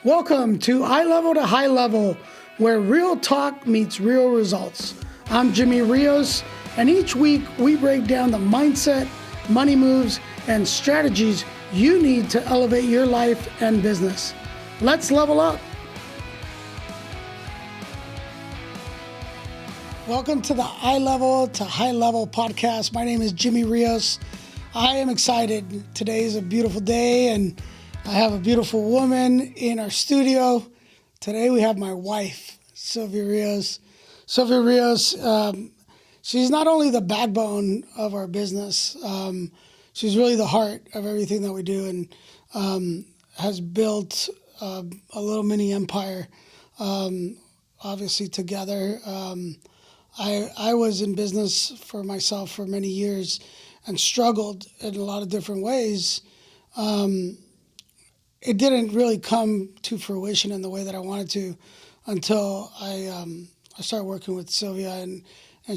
Welcome to Eye Level to High Level, where real talk meets real results. I'm Jimmy Rios, and each week we break down the mindset, money moves, and strategies you need to elevate your life and business. Let's level up. Welcome to the Eye Level to High Level podcast. My name is Jimmy Rios. I am excited. Today is a beautiful day, and I have a beautiful woman in our studio. Today we have my wife, Sylvia Rios. Sylvia Rios, she's not only the backbone of our business, she's really the heart of everything that we do, and has built a little mini empire, obviously together. I was in business for myself for many years and struggled in a lot of different ways. It didn't really come to fruition in the way that I wanted to until I started working with Sylvia, and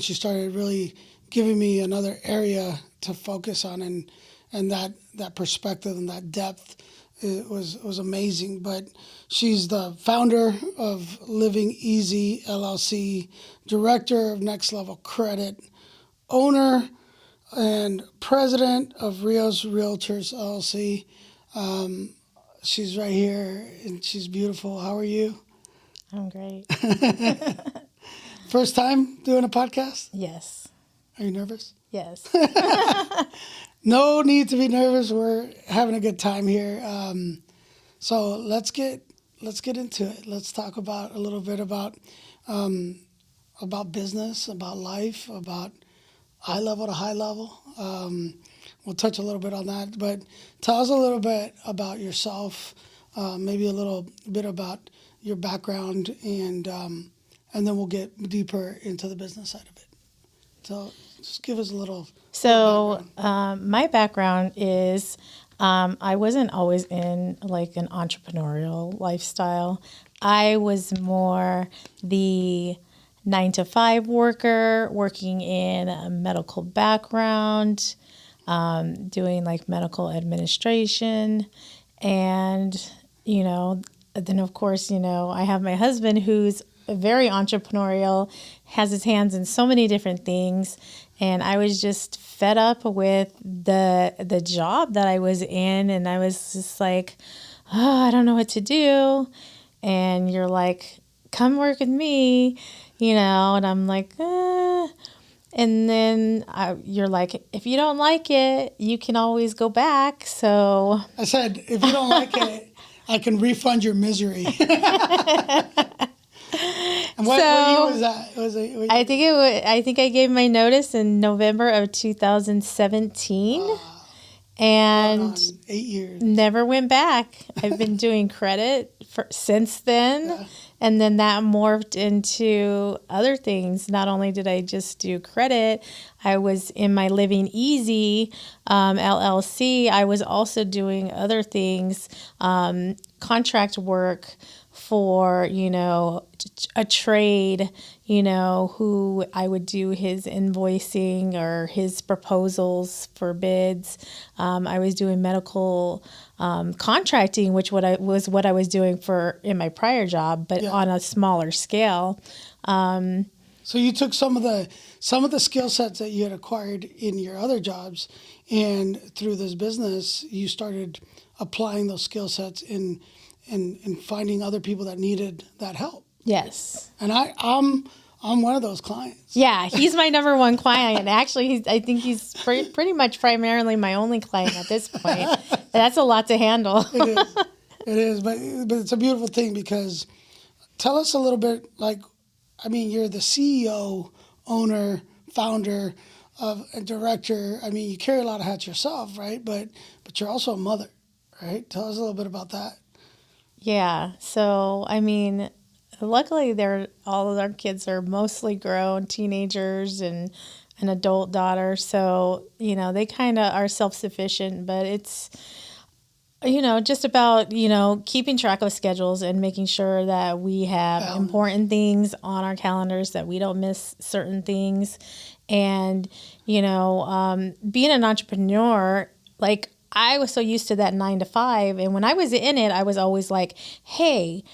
she started really giving me another area to focus on, and that perspective and that depth was amazing. But she's the founder of Living Easy LLC, director of Next Level Credit, owner and president of Rios Realtors LLC. She's right here, and she's beautiful. How are you? I'm great. First time doing a podcast? Yes. Are you nervous? Yes. No need to be nervous. We're having a good time here. So let's get into it. Let's talk about a little bit about business, about life, about high level to high level. We'll touch a little bit on that, but tell us a little bit about yourself, maybe a little bit about your background, and then we'll get deeper into the business side of it. So just give us a little. My background is I wasn't always in like an entrepreneurial lifestyle. I was more the 9-to-5 worker, working in a medical background, doing like medical administration. And, then of course, I have my husband who's very entrepreneurial, has his hands in so many different things. And I was just fed up with the job that I was in. And I was just like, I don't know what to do. And you're like, come work with me, and I'm like, And then you're like, if you don't like it, you can always go back. So I said, if you don't like it, I can refund your misery. And what year was that? I think I gave my notice in November of 2017. And 8 years. Never went back. I've been doing credit since then. Yeah. And then that morphed into other things. Not only did I just do credit, I was in my Living Easy LLC. I was also doing other things, contract work for, a trade, who I would do his invoicing or his proposals for bids. I was doing medical contracting, which was what I was doing in my prior job, but on a smaller scale. So you took some of the skill sets that you had acquired in your other jobs, and through this business, you started applying those skill sets in finding other people that needed that help. Yes. And I'm one of those clients. Yeah, he's my number one client. And actually, I think he's pretty much primarily my only client at this point. That's a lot to handle. It is, but it's a beautiful thing, because tell us a little bit, you're the CEO, owner, founder, and director. You carry a lot of hats yourself, right? But you're also a mother, right? Tell us a little bit about that. Yeah. So, luckily all of our kids are mostly grown, teenagers and an adult daughter. So, they kind of are self-sufficient, but it's, just about, keeping track of schedules and making sure that we have important things on our calendars, that we don't miss certain things. And, being an entrepreneur, I was so used to that 9 to 5. And when I was in it, I was always like, hey,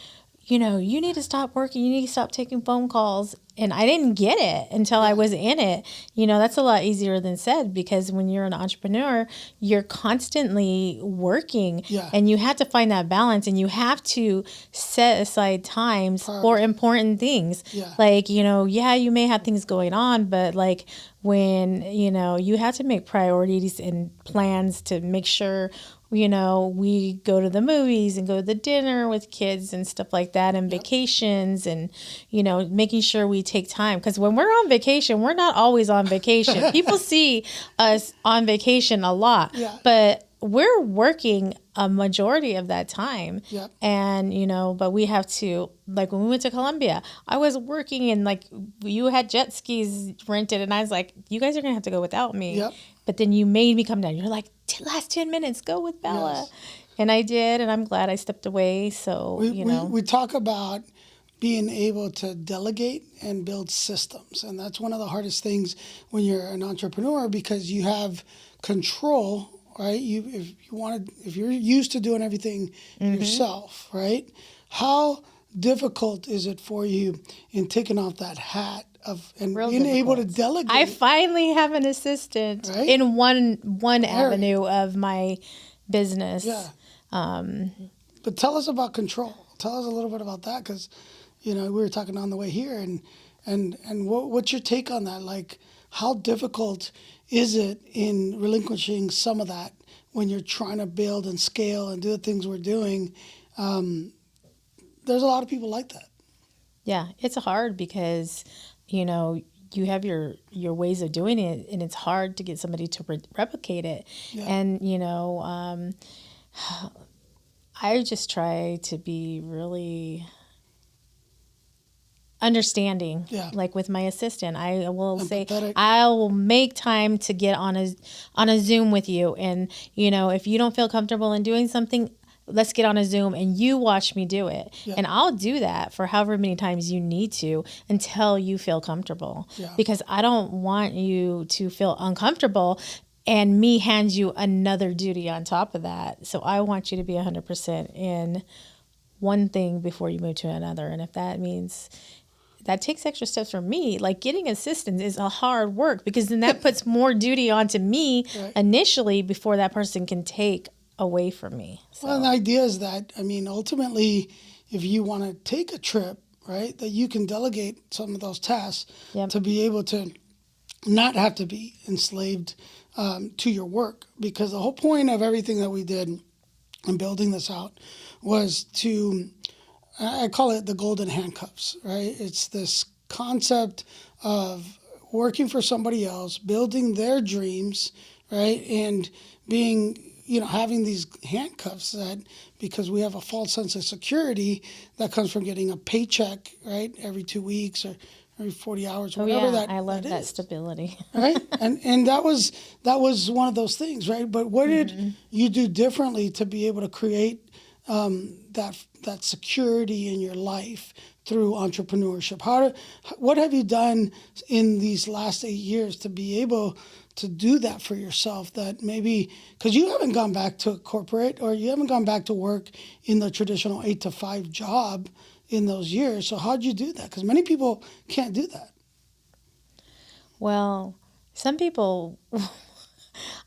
you need to stop working. You need to stop taking phone calls. And I didn't get it until I was in it. That's a lot easier than said, because when you're an entrepreneur, you're constantly working and you have to find that balance, and you have to set aside times for important things. Like, you may have things going on, but like when, you have to make priorities and plans to make sure we go to the movies and go to the dinner with kids and stuff like that, and vacations, and, making sure we take time. Because when we're on vacation, we're not always on vacation. People see us on vacation a lot, but we're working a majority of that time. And, but we have to, like when we went to Colombia, I was working, and like you had jet skis rented, and I was like, you guys are going to have to go without me. But then you made me come down. You're like, last 10 minutes, go with Bella. And I did, and I'm glad I stepped away. So, we talk about being able to delegate and build systems. And that's one of the hardest things when you're an entrepreneur, because you have control, right? If you're used to doing everything yourself, right? How difficult is it for you in taking off that hat and being able to delegate? I finally have an assistant in one avenue of my business. But tell us about control. Tell us a little bit about that, because we were talking on the way here, and what's your take on that? Like, how difficult is it in relinquishing some of that when you're trying to build and scale and do the things we're doing? There's a lot of people like that. Yeah, it's hard because, you have your ways of doing it, and it's hard to get somebody to replicate it. And, I just try to be really understanding. Like with my assistant, I will say, I will make time to get on a Zoom with you. And, if you don't feel comfortable in doing something, let's get on a Zoom and you watch me do it. And I'll do that for however many times you need to until you feel comfortable. Because I don't want you to feel uncomfortable and me hand you another duty on top of that. So I want you to be 100% in one thing before you move to another. And if that means that takes extra steps from me, like getting assistance is a hard work, because then that puts more duty onto me initially before that person can take away from me. So. Well, the idea is that, ultimately, if you want to take a trip, right, that you can delegate some of those tasks to be able to not have to be enslaved to your work. Because the whole point of everything that we did in building this out was to, I call it the golden handcuffs, right? It's this concept of working for somebody else, building their dreams, right, and being, having these handcuffs that, because we have a false sense of security that comes from getting a paycheck, right, every 2 weeks or every 40 hours, whatever that is. I love that stability. Right? And that was one of those things, right? But what did you do differently to be able to create that security in your life through entrepreneurship? What have you done in these last 8 years to be able to do that for yourself? That maybe, because you haven't gone back to corporate, or you haven't gone back to work in the traditional 8 to 5 job in those years. So how'd you do that? Because many people can't do that. Well, some people,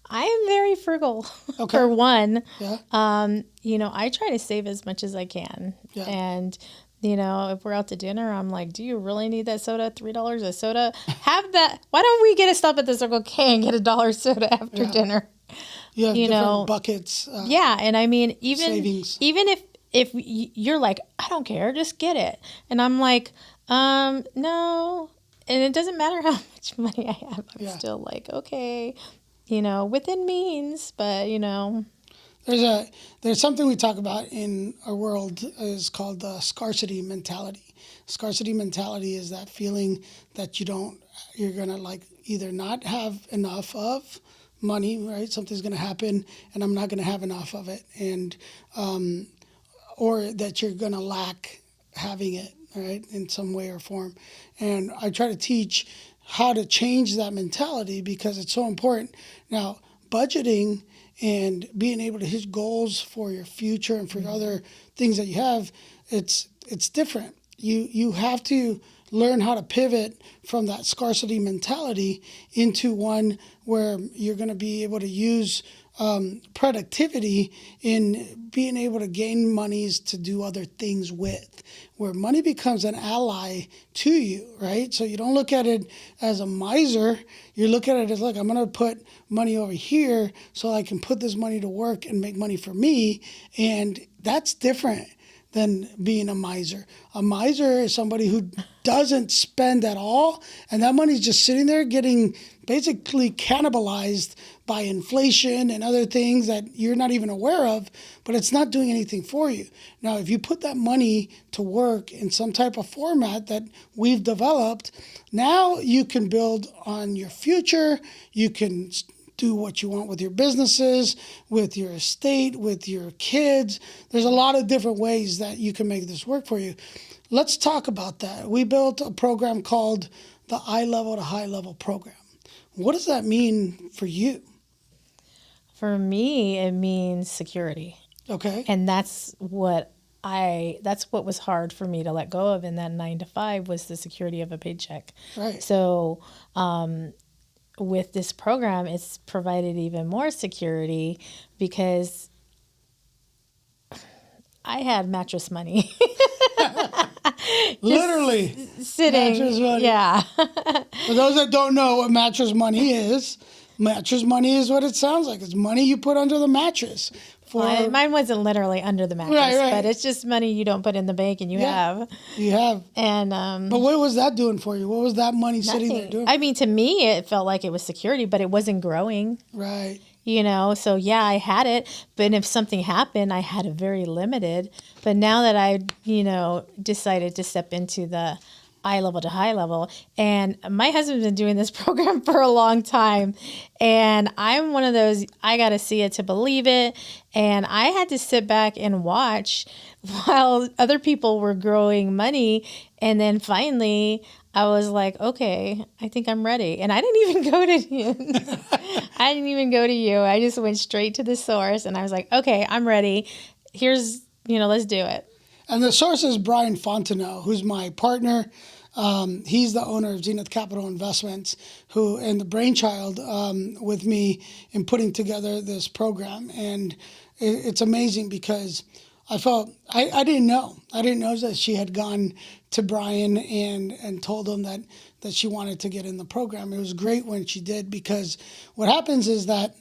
I am very frugal, for one. I try to save as much as I can. And, if we're out to dinner, I'm like, do you really need that soda? $3 a soda? Have that. Why don't we get a stop at the Circle K and get $1 soda after dinner? Different buckets. And even savings. Even if you're like, I don't care, just get it. And I'm like, no. And it doesn't matter how much money I have. I'm still like, okay, within means, but, There's something we talk about in our world is called the scarcity mentality. Scarcity mentality is that feeling that you're going to either not have enough of money, right? Something's going to happen and I'm not going to have enough of it. And, or that you're going to lack having it, right, in some way or form. And I try to teach how to change that mentality because it's so important. Now, budgeting and being able to hit goals for your future and for other things that you have, it's different. You have to learn how to pivot from that scarcity mentality into one where you're going to be able to use productivity in being able to gain monies to do other things with, where money becomes an ally to you, right? So you don't look at it as a miser. You look at it as, look, I'm going to put money over here so I can put this money to work and make money for me. And that's different than being a miser. A miser is somebody who doesn't spend at all, and that money's just sitting there getting basically cannibalized by inflation and other things that you're not even aware of, but it's not doing anything for you. Now, if you put that money to work in some type of format that we've developed, now you can build on your future. You can do what you want with your businesses, with your estate, with your kids. There's a lot of different ways that you can make this work for you. Let's talk about that. We built a program called the Eye Level to High Level program. What does that mean for you? For me, it means security. Okay. And that's what was hard for me to let go of in that 9 to 5 was the security of a paycheck. Right. So, with this program, it's provided even more security because I had mattress money. Literally. Sitting. Mattress money. Yeah. For those that don't know what mattress money is what it sounds like. It's money you put under the mattress. Mine wasn't literally under the mattress, right. But it's just money you don't put in the bank and you have. You have. And but what was that doing for you? What was that money sitting there doing? I mean, to me, it felt like it was security, but it wasn't growing. Right. So yeah, I had it, but if something happened, I had it very limited. But now that I, decided to step into the eye level to high level, and my husband's been doing this program for a long time, and I'm one of those, I got to see it to believe it. And I had to sit back and watch while other people were growing money. And then finally I was like, okay, I think I'm ready. And I didn't even go to you. I didn't even go to you. I just went straight to the source and I was like, okay, I'm ready. Here's, let's do it. And the source is Brian Fontenot, who's my partner. He's the owner of Zenith Capital Investments, and the brainchild with me in putting together this program. And it's amazing because I didn't know that she had gone to Brian and told him that she wanted to get in the program. It was great when she did, because what happens is that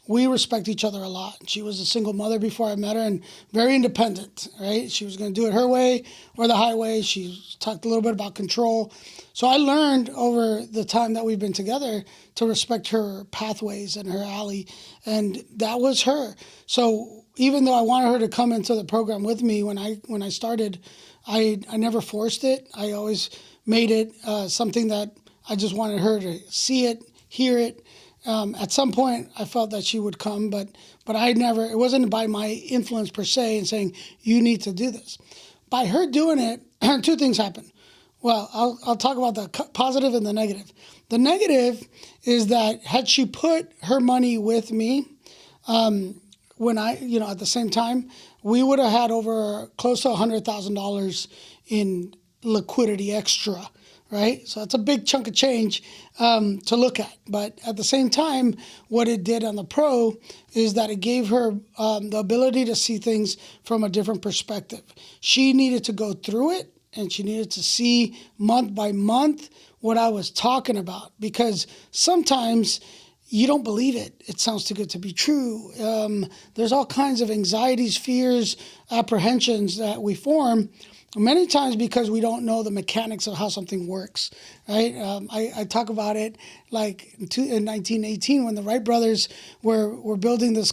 we respect each other a lot. She was a single mother before I met her and very independent, right? She was going to do it her way or the highway. She talked a little bit about control. So I learned over the time that we've been together to respect her pathways and her alley, and that was her. So even though I wanted her to come into the program with me when I started, I never forced it. I always made it something that I just wanted her to see it, hear it. At some point, I felt that she would come, but it wasn't by my influence per se and saying, you need to do this. By her doing it, two things happened. Well, I'll talk about the positive and the negative. The negative is that had she put her money with me, when at the same time, we would have had over close to $100,000 in liquidity extra. Right? So it's a big chunk of change to look at. But at the same time, what it did on the pro is that it gave her the ability to see things from a different perspective. She needed to go through it, and she needed to see month by month what I was talking about. Because sometimes you don't believe it. It sounds too good to be true. There's all kinds of anxieties, fears, apprehensions that we form. Many times because we don't know the mechanics of how something works, right? I talk about it like in 1918 when the Wright brothers were building this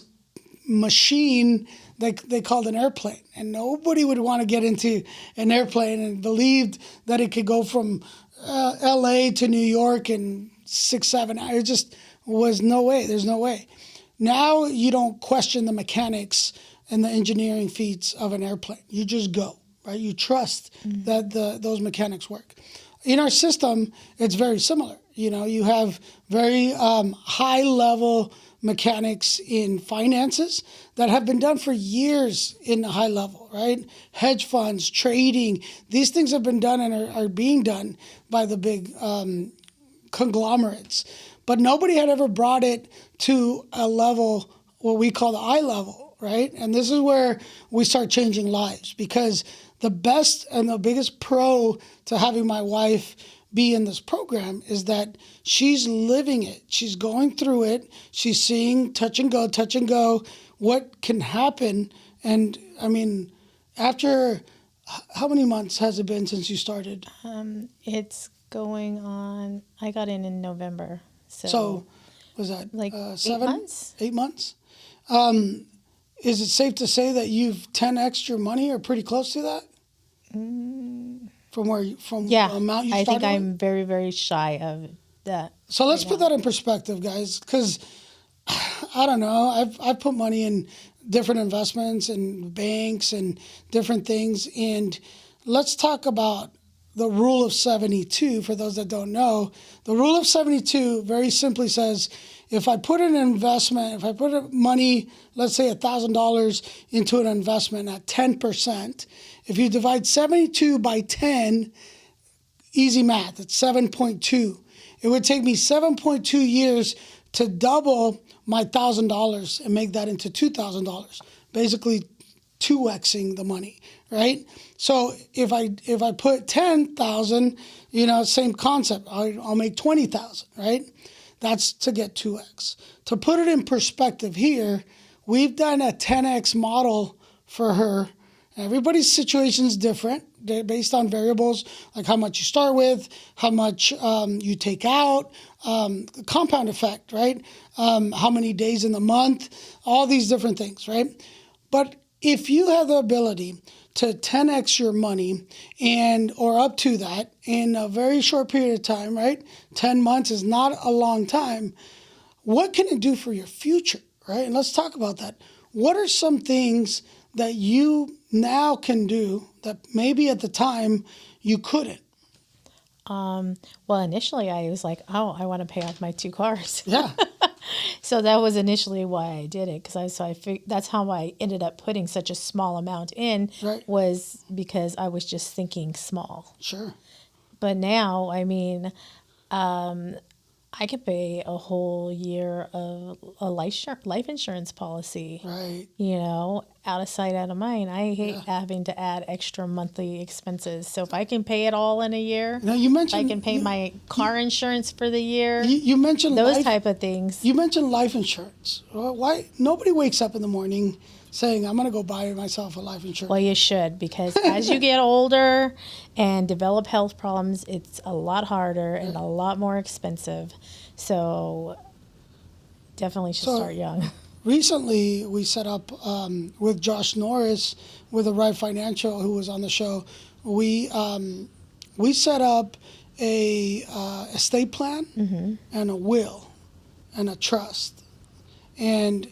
machine they called an airplane. And nobody would want to get into an airplane and believed that it could go from L.A. to New York in 6-7 hours. It just was no way. There's no way. Now you don't question the mechanics and the engineering feats of an airplane. You just go. Right, you trust that those mechanics work. In our system, it's very similar. You have very high level mechanics in finances that have been done for years in the high level, right? Hedge funds, trading, these things have been done and are being done by the big conglomerates. But nobody had ever brought it to a level, what we call the eye level, right? And this is where we start changing lives, because the best and the biggest pro to having my wife be in this program is that she's living it. She's going through it. She's seeing touch and go, what can happen. And I mean, after how many months has it been since you started? It's going on, I got in November. So was that like 7 months? 8 months? Is it safe to say that you've 10x your money or pretty close to that? From the amount you started I think with? I'm very, very shy of that. So let's put that in perspective, guys, because I don't know. I've put money in different investments and banks and different things. And let's talk about the rule of 72. For those that don't know, the rule of 72 very simply says, if I put an investment, if I put money, let's say $1,000 into an investment at 10%, if you divide 72 by 10, easy math, it's 7.2. It would take me 7.2 years to double my $1,000 and make that into $2,000, basically 2xing the money, right? So if I put 10,000, same concept. I'll make 20,000, right? That's to get 2x. To put it in perspective here, we've done a 10x model for her. Everybody's situation is different. They're based on variables like how much you start with, how much you take out, the compound effect, right? How many days in the month, all these different things, right? But if you have the ability to 10x your money or up to that in a very short period of time, right? 10 months is not a long time. What can it do for your future, right? And let's talk about that. What are some things that you now can do that maybe at the time you couldn't? Well, initially I was like, oh, I want to pay off my 2 cars. Yeah. So that was initially why I did it, because that's how I ended up putting such a small amount in, Right. was because I was just thinking small. Sure. But now, I mean, I could pay a whole year of a life insurance policy, Right. out of sight, out of mind. I hate having to add extra monthly expenses. So if I can pay it all in a year, Now you mentioned I can pay my car insurance for the year, you mentioned those type of things. You mentioned life insurance. Well, why nobody wakes up in the morning saying, I'm going to go buy myself a life insurance? Well, you should, because as you get older and develop health problems, it's a lot harder and a lot more expensive. So definitely should start young. Recently, we set up with Josh Norris with Arrive Financial, who was on the show. We set up a estate plan and a will and a trust. And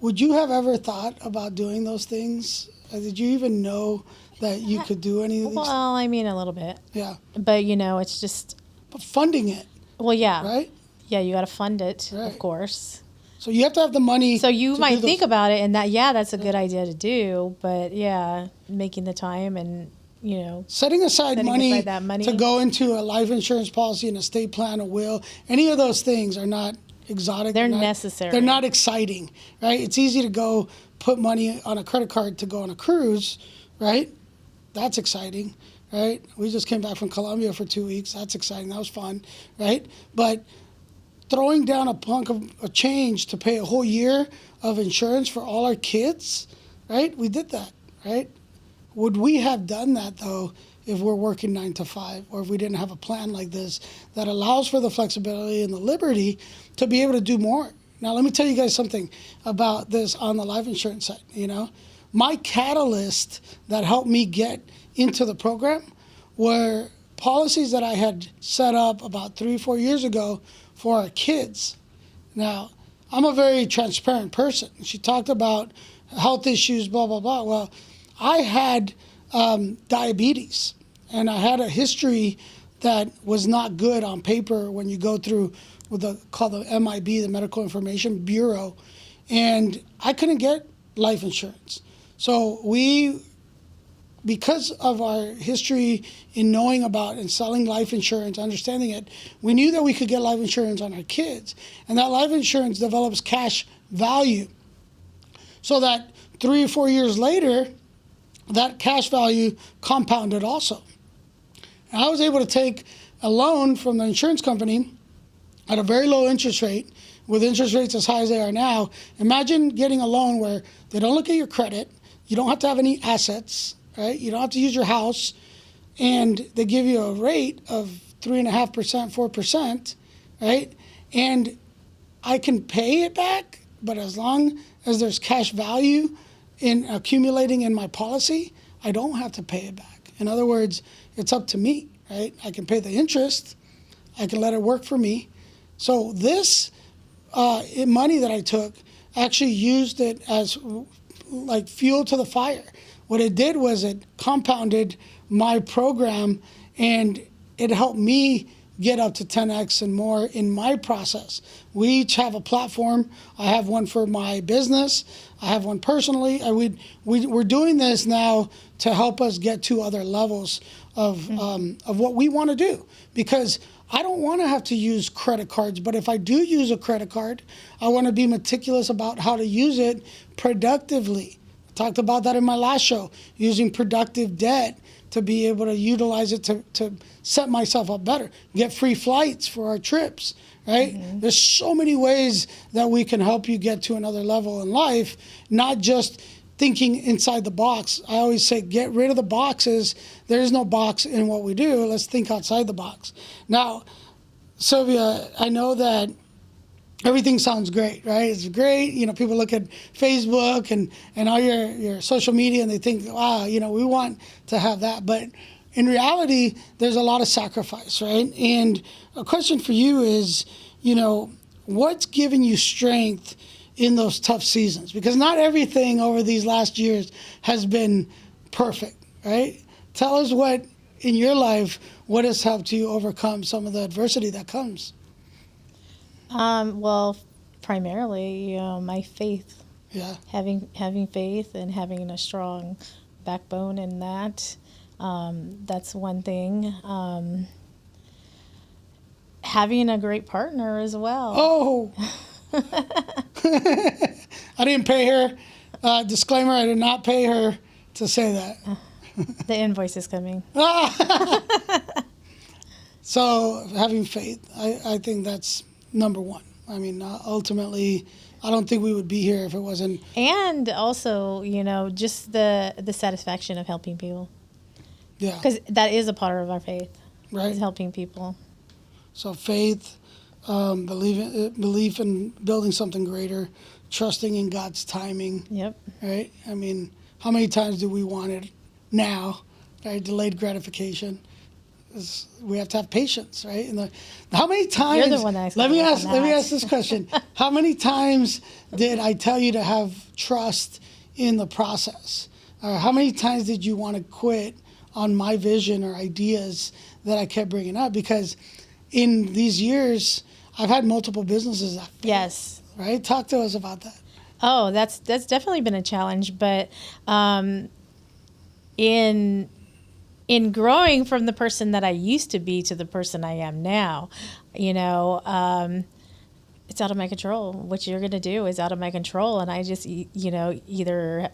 would you have ever thought about doing those things? Did you even know that you could do any of these? Well, I mean, a little bit. Yeah. But, it's just... But funding it. Well, yeah. Right? Yeah, you got to fund it, Right. of course. So you have to have the money. So you might think about it, and that's a good idea to do. But, making the time and, setting aside money that money to go into a life insurance policy, an estate plan, a will, any of those things are not exotic. They're necessary. They're not exciting, right? It's easy to go put money on a credit card to go on a cruise, right? That's exciting, right? We just came back from Colombia for 2 weeks. That's exciting. That was fun, right? But throwing down a punk of a change to pay a whole year of insurance for all our kids, right? We did that, right? Would we have done that, though, if we're working 9 to 5, or if we didn't have a plan like this that allows for the flexibility and the liberty to be able to do more? Now, let me tell you guys something about this on the life insurance side. My catalyst that helped me get into the program were policies that I had set up about 3-4 years ago for our kids. Now, I'm a very transparent person. She talked about health issues, blah, blah, blah. Well, I had diabetes, and I had a history that was not good on paper when you go through called the MIB, the Medical Information Bureau, and I couldn't get life insurance. So because of our history in knowing about and selling life insurance, understanding it, we knew that we could get life insurance on our kids. And that life insurance develops cash value. So that 3 or 4 years later, that cash value compounded also. And I was able to take a loan from the insurance company at a very low interest rate, with interest rates as high as they are now. Imagine getting a loan where they don't look at your credit, you don't have to have any assets, right? You don't have to use your house, and they give you a rate of 3.5%, 4%, right? And I can pay it back, but as long as there's cash value in accumulating in my policy, I don't have to pay it back. In other words, it's up to me, right? I can pay the interest, I can let it work for me. So this money that I took, actually used it as like fuel to the fire. What it did was it compounded my program, and it helped me get up to 10x and more in my process. We each have a platform. I have one for my business. I have one personally. We're doing this now to help us get to other levels of what we want to do, because I don't want to have to use credit cards, but if I do use a credit card, I want to be meticulous about how to use it productively. I talked about that in my last show, using productive debt to be able to utilize it to set myself up better, get free flights for our trips, right? Mm-hmm. There's so many ways that we can help you get to another level in life, not just thinking inside the box. I always say, get rid of the boxes. There is no box in what we do. Let's think outside the box. Now, Sylvia, I know that everything sounds great, right? It's great. You know, people look at Facebook and all your social media and they think, wow, you know, we want to have that. But in reality, there's a lot of sacrifice, right? And a question for you is, you know, what's giving you strength in those tough seasons? Because not everything over these last years has been perfect, right? Tell us what in your life, what has helped you overcome some of the adversity that comes? Well, primarily, my faith. Yeah. Having faith and having a strong backbone in that. That's one thing. Having a great partner as well. Oh. I didn't pay her. Disclaimer, I did not pay her to say that. The invoice is coming. So having faith, I think that's number one. I mean, ultimately, I don't think we would be here if it wasn't. And also, you know, just the satisfaction of helping people. Yeah. Because that is a part of our faith. Right. Is helping people. So faith, belief in building something greater, trusting in God's timing. Yep. Right? I mean, how many times do we want it now? Right? Delayed gratification. We have to have patience, right? And how many times? You're the one that let me ask this question. How many times did I tell you to have trust in the process? Or how many times did you want to quit on my vision or ideas that I kept bringing up? Because in these years, I've had multiple businesses that failed. Yes. Right? Talk to us about that. Oh, that's definitely been a challenge, but in growing from the person that I used to be to the person I am now, you know, it's out of my control. What you're going to do is out of my control, and I just, you know, either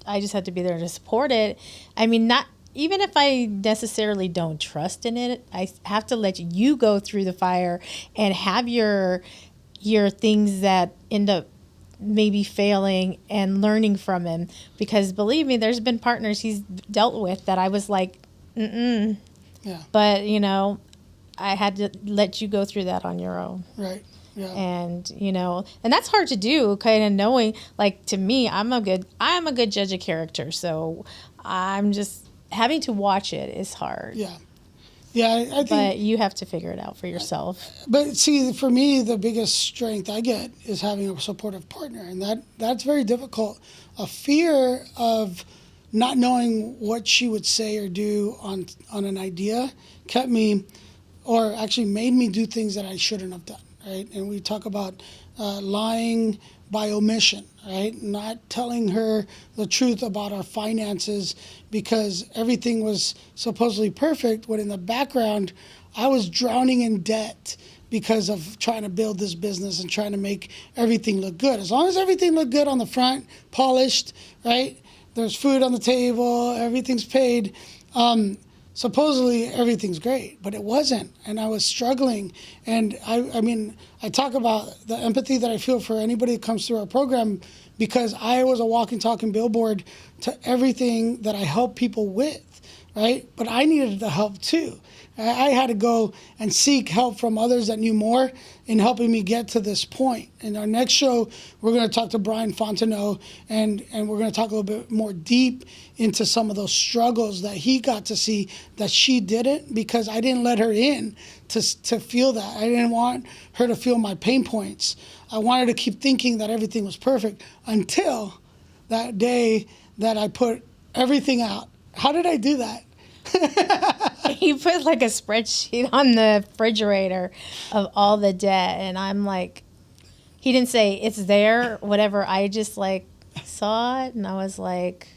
I just have to be there to support it. I mean, not even if I necessarily don't trust in it, I have to let you go through the fire and have your things that end up maybe failing and learning from him. Because believe me, there's been partners he's dealt with that I was like, mm-mm. Yeah. But, you know, I had to let you go through that on your own. Right. Yeah. And, you know, and that's hard to do, kind of knowing, like, to me, I'm a good judge of character. So I'm just having to watch it is hard. Yeah. Yeah, I think. But you have to figure it out for yourself. But see, for me, the biggest strength I get is having a supportive partner, and that's very difficult. A fear of not knowing what she would say or do on an idea kept me, or actually made me do things that I shouldn't have done, right? And we talk about lying by omission, right? Not telling her the truth about our finances because everything was supposedly perfect, when in the background, I was drowning in debt because of trying to build this business and trying to make everything look good. As long as everything looked good on the front, polished, right? There's food on the table, everything's paid. Supposedly everything's great, but it wasn't, and I was struggling. And I mean, I talk about the empathy that I feel for anybody that comes through our program, because I was a walking, talking billboard to everything that I help people with, right? But I needed the help too. I had to go and seek help from others that knew more in helping me get to this point. In our next show, we're going to talk to Brian Fontenot, and we're going to talk a little bit more deep into some of those struggles that he got to see that she didn't, because I didn't let her in to feel that. I didn't want her to feel my pain points. I wanted to keep thinking that everything was perfect until that day that I put everything out. How did I do that? He put like a spreadsheet on the refrigerator of all the debt, and I'm like, he didn't say it's there, whatever. I just like saw it, and I was like,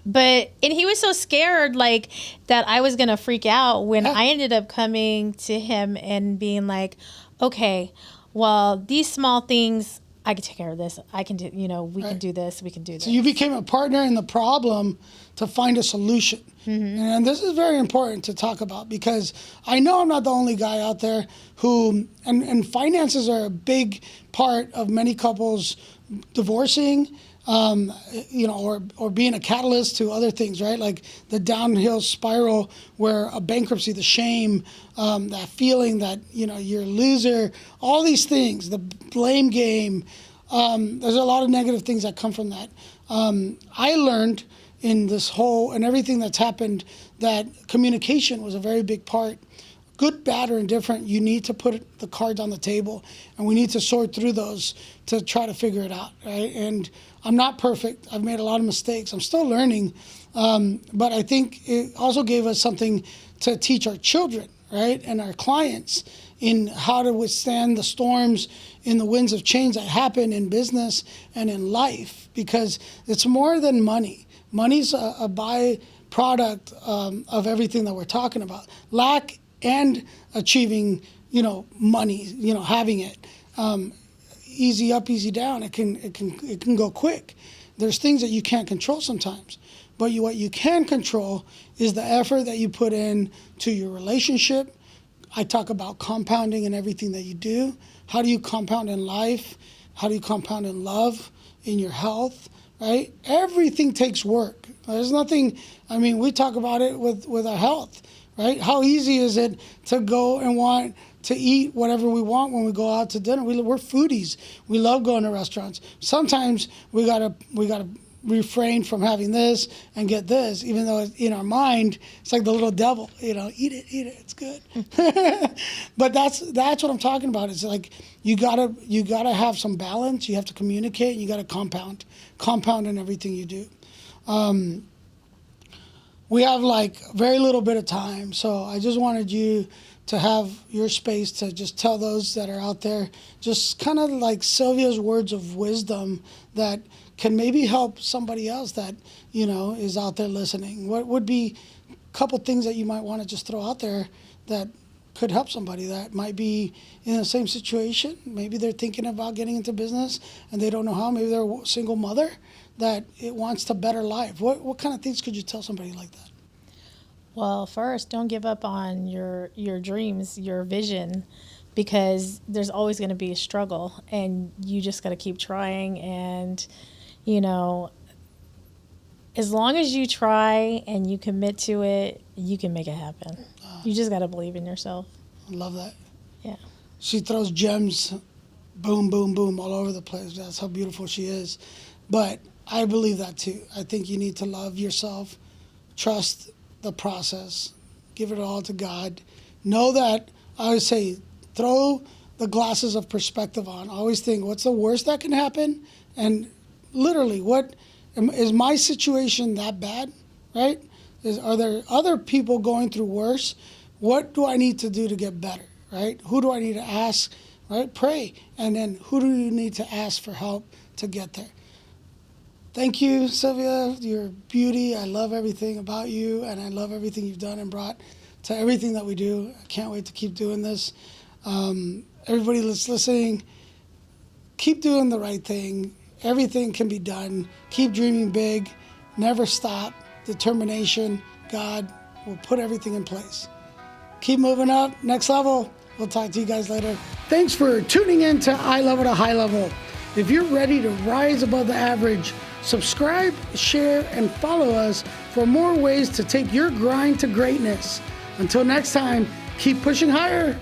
and he was so scared, like, that I was gonna freak out when I ended up coming to him and being like, okay, well, these small things, I can take care of this. I can do, we can do this. We can do this. So you became a partner in the problem to find a solution. Mm-hmm. And this is very important to talk about, because I know I'm not the only guy out there who, and finances are a big part of many couples divorcing, or being a catalyst to other things, right? Like the downhill spiral where a bankruptcy, the shame, that feeling that, you're a loser, all these things, the blame game. There's a lot of negative things that come from that. I learned in this whole, and everything that's happened, that communication was a very big part. Good, bad, or indifferent, you need to put the cards on the table, and we need to sort through those to try to figure it out, right? And I'm not perfect. I've made a lot of mistakes. I'm still learning, but I think it also gave us something to teach our children, right, and our clients in how to withstand the storms in the winds of change that happen in business and in life, because it's more than money. Money's a byproduct of everything that we're talking about. Lack and achieving, money, having it. Easy up, easy down. It can go quick. There's things that you can't control sometimes, but what you can control is the effort that you put in to your relationship. I talk about compounding in everything that you do. How do you compound in life? How do you compound in love, in your health, right? Everything takes work. There's nothing, we talk about it with our health, right? How easy is it to go and want to eat whatever we want when we go out to dinner? We're foodies. We love going to restaurants. Sometimes we gotta refrain from having this and get this, even though in our mind it's like the little devil, eat it, it's good. But that's what I'm talking about. It's like you gotta have some balance. You have to communicate. And you gotta compound in everything you do. We have like very little bit of time, so I just wanted you to have your space to just tell those that are out there, just kind of like Sylvia's words of wisdom that can maybe help somebody else that, is out there listening. What would be a couple things that you might want to just throw out there that could help somebody that might be in the same situation? Maybe they're thinking about getting into business and they don't know how. Maybe they're a single mother that it wants to better life. What kind of things could you tell somebody like that? Well, first, don't give up on your dreams, your vision, because there's always going to be a struggle, and you just got to keep trying. And, as long as you try and you commit to it, you can make it happen. You just got to believe in yourself. I love that. Yeah. She throws gems, boom, boom, boom, all over the place. That's how beautiful she is. But I believe that too. I think you need to love yourself, trust the process, give it all to God. Know that, I always say, throw the glasses of perspective on. Always think, what's the worst that can happen? And literally, what Is my situation that bad, right? Are there other people going through worse? What do I need to do to get better, right? Who do I need to ask, right? Pray. And then who do you need to ask for help to get there? Thank you, Sylvia. You're beauty. I love everything about you, and I love everything you've done and brought to everything that we do. I can't wait to keep doing this. Everybody that's listening, keep doing the right thing. Everything can be done. Keep dreaming big. Never stop. Determination. God will put everything in place. Keep moving up. Next level. We'll talk to you guys later. Thanks for tuning in to Eye Level to High Level. If you're ready to rise above the average, subscribe, share, and follow us for more ways to take your grind to greatness. Until next time, keep pushing higher.